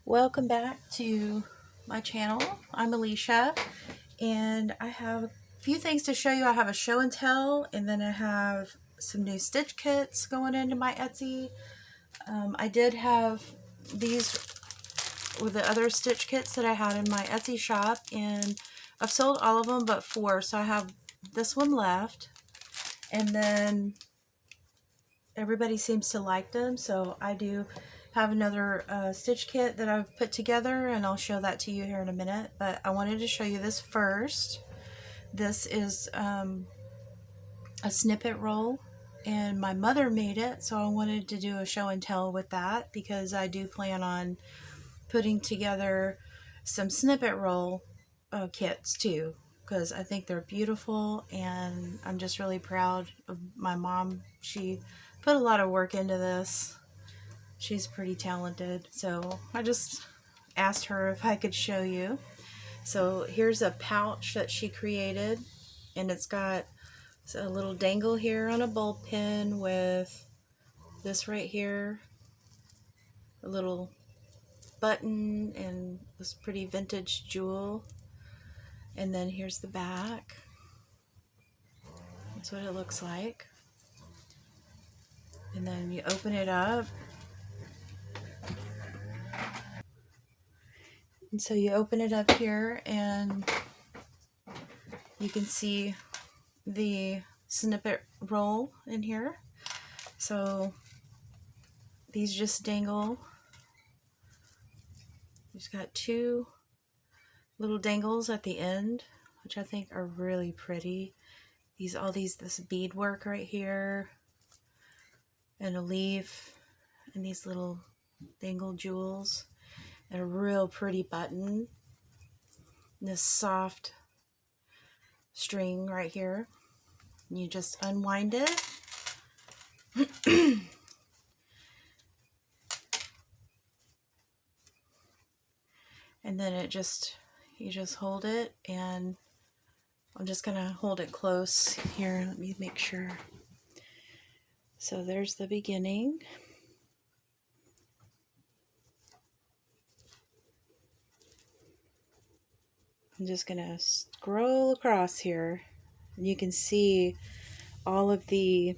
Welcome back to my channel. I'm Alicia and I have a few things to show you. I have a show and tell, and then I have some new stitch kits going into my Etsy. I did have these with the other stitch kits that I had in my Etsy shop, and I've sold all of them but 4, so I have this one left, and then everybody seems to like them, so I do have another stitch kit that I've put together, and I'll show that to you here in a minute. But I wanted to show you this first. This is a snippet roll, and my mother made it, so I wanted to do a show and tell with that because I do plan on putting together some snippet roll kits too, because I think they're beautiful, and I'm just really proud of my mom. She put a lot of work into this. She's pretty talented, so I just asked her if I could show you. So here's a pouch that she created, and it's got a little dangle here on a bulb pin with this right here, a little button, and this pretty vintage jewel. And then here's the back. That's what it looks like. And then you open it up. And so you open it up here, and you can see the snippet roll in here. So these just dangle. It's got 2 little dangles at the end, which I think are really pretty. This beadwork right here, and a leaf, and these little dangle jewels, and a real pretty button, and this soft string right here. And you just unwind it. And then you just hold it, and I'm just gonna hold it close here. Let me make sure. So there's the beginning. I'm just gonna scroll across here, and you can see all of the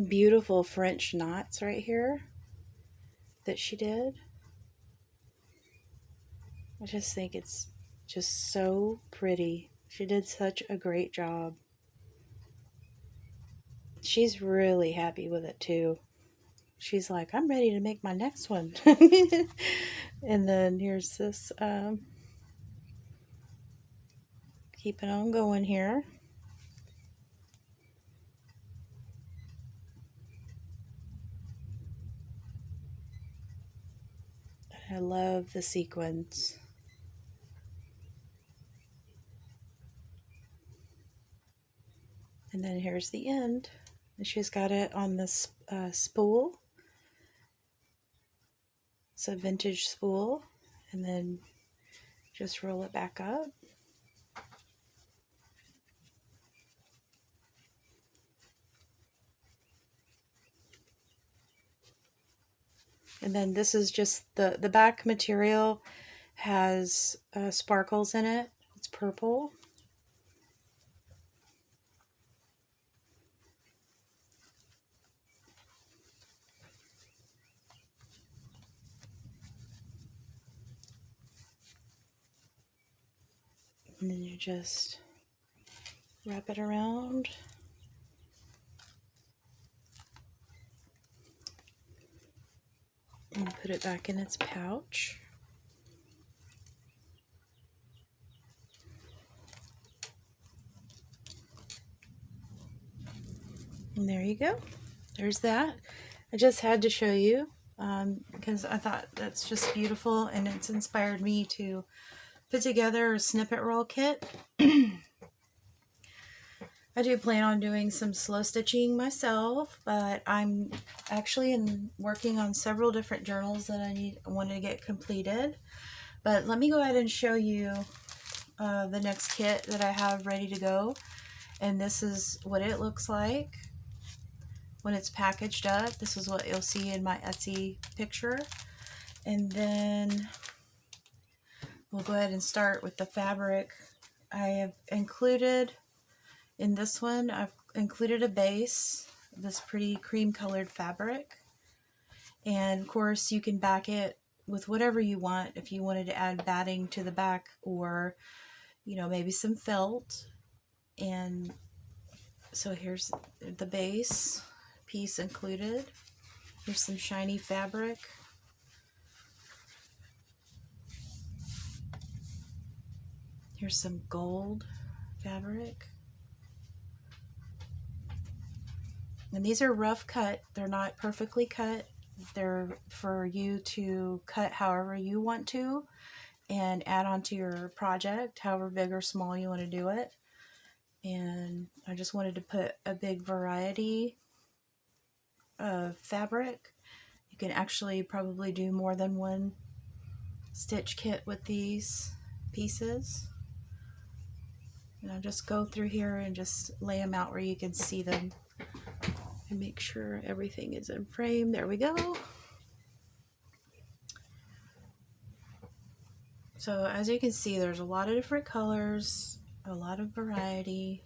beautiful French knots right here that she did. I just think it's just so pretty. She did such a great job. She's really happy with it too. She's like, I'm ready to make my next one. And then here's this, keeping on going here. I love the sequins. And then here's the end. And she's got it on this spool. It's a vintage spool. And then just roll it back up. And then this is just the back material has sparkles in it. It's purple. And then you just wrap it around. And put it back in its pouch. And there you go. There's that. I just had to show you because I thought that's just beautiful, and it's inspired me to put together a snippet roll kit. I do plan on doing some slow stitching myself, but I'm actually working on several different journals that I want to get completed. But let me go ahead and show you the next kit that I have ready to go. And this is what it looks like when it's packaged up. This is what you'll see in my Etsy picture. And then we'll go ahead and start with the fabric. I have included, in this one, I've included a base, this pretty cream colored fabric. And of course you can back it with whatever you want. If you wanted to add batting to the back, or, you know, maybe some felt. And so here's the base piece included. Here's some shiny fabric. Here's some gold fabric. And these are rough cut. They're not perfectly cut. They're for you to cut however you want to and add onto your project, however big or small you want to do it. And I just wanted to put a big variety of fabric. You can actually probably do more than one stitch kit with these pieces. And I'll just go through here and just lay them out where you can see them and make sure everything is in frame. There we go. So as you can see, there's a lot of different colors, a lot of variety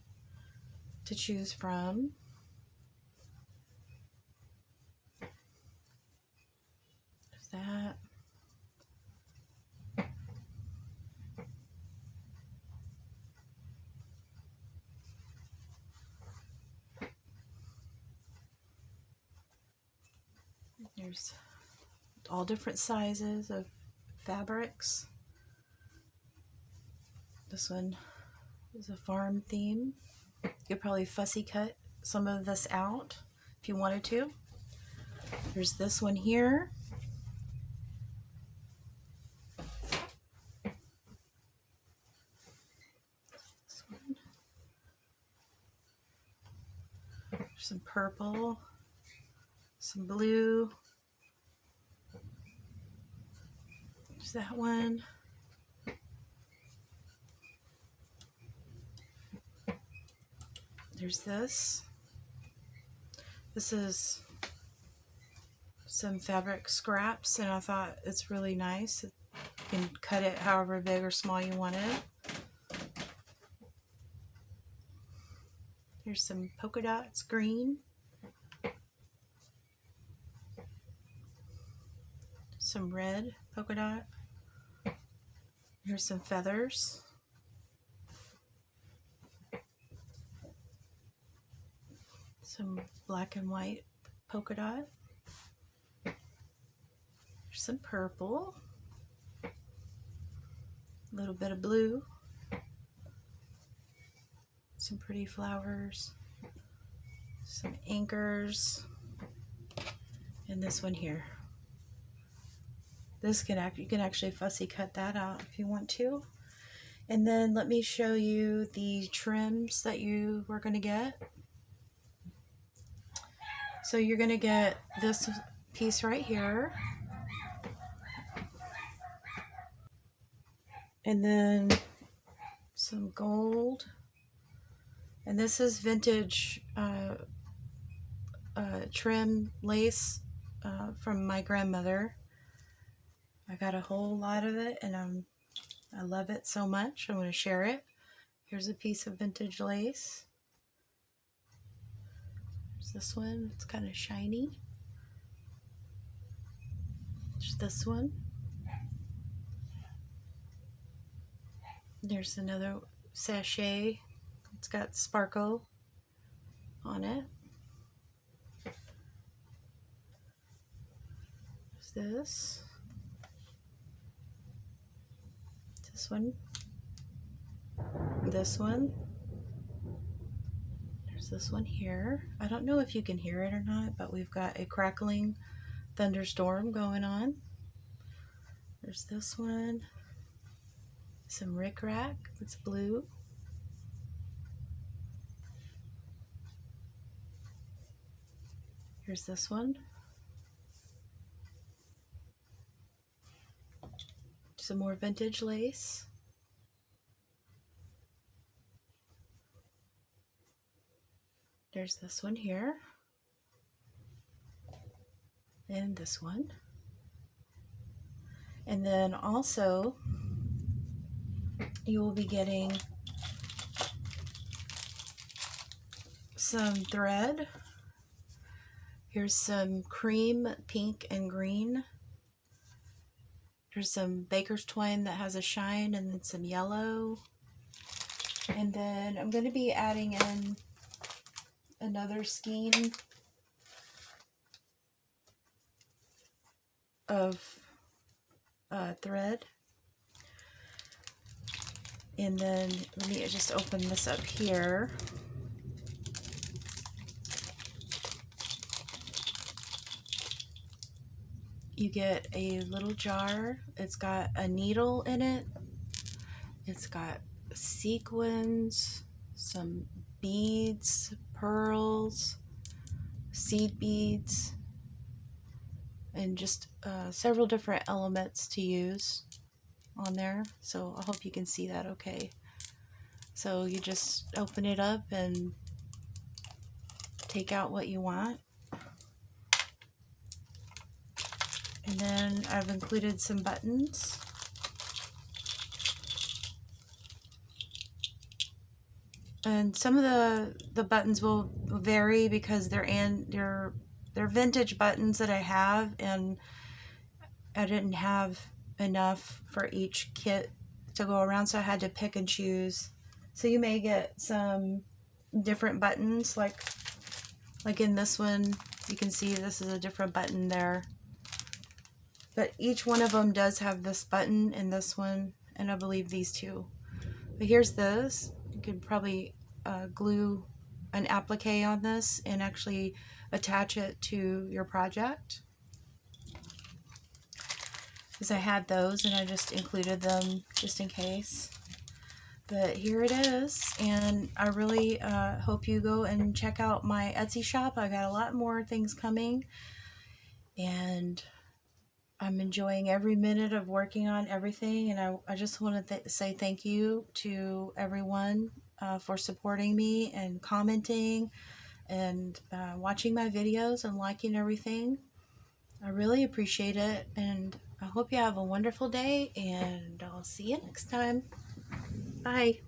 to choose from. There's that. There's all different sizes of fabrics. This one is a farm theme. You could probably fussy cut some of this out if you wanted to. There's this one here. This one. There's some purple, some blue. There's that one. There's this. This is some fabric scraps, and I thought it's really nice. You can cut it however big or small you want it. Here's some polka dots, green. Some red polka dot. Here's some feathers. Some black and white polka dot. There's some purple. A little bit of blue. Some pretty flowers. Some anchors. And this one here. This you can actually fussy cut that out if you want to. And then let me show you the trims that you were going to get. So you're going to get this piece right here. And then some gold. And this is vintage trim lace from my grandmother. I got a whole lot of it, and I love it so much. I'm going to share it. Here's a piece of vintage lace. There's this one. It's kind of shiny. There's this one. There's another sachet. It's got sparkle on it. There's this. This one. This one. There's this one here. I don't know if you can hear it or not, but we've got a crackling thunderstorm going on. There's this one. Some rickrack. It's blue. Here's this one. Some more vintage lace. There's this one here. And this one. And then also you will be getting some thread. Here's some cream, pink, and green. There's some baker's twine that has a shine, and then some yellow. And then I'm going to be adding in another skein of thread. And then let me just open this up here. You get a little jar. It's got a needle in it. It's got sequins, some beads, pearls, seed beads, and just several different elements to use on there. So I hope you can see that okay. So you just open it up and take out what you want. And then I've included some buttons. And some of the buttons will vary because they're vintage buttons that I have, and I didn't have enough for each kit to go around, so I had to pick and choose. So you may get some different buttons, like in this one, you can see this is a different button there. But each one of them does have this button and this one, and I believe these two. But here's this. You could probably glue an applique on this and actually attach it to your project. Because I had those and I just included them just in case. But here it is, and I really hope you go and check out my Etsy shop. I got a lot more things coming, and I'm enjoying every minute of working on everything, and I just want to say thank you to everyone for supporting me and commenting and watching my videos and liking everything. I really appreciate it, and I hope you have a wonderful day, and I'll see you next time. Bye.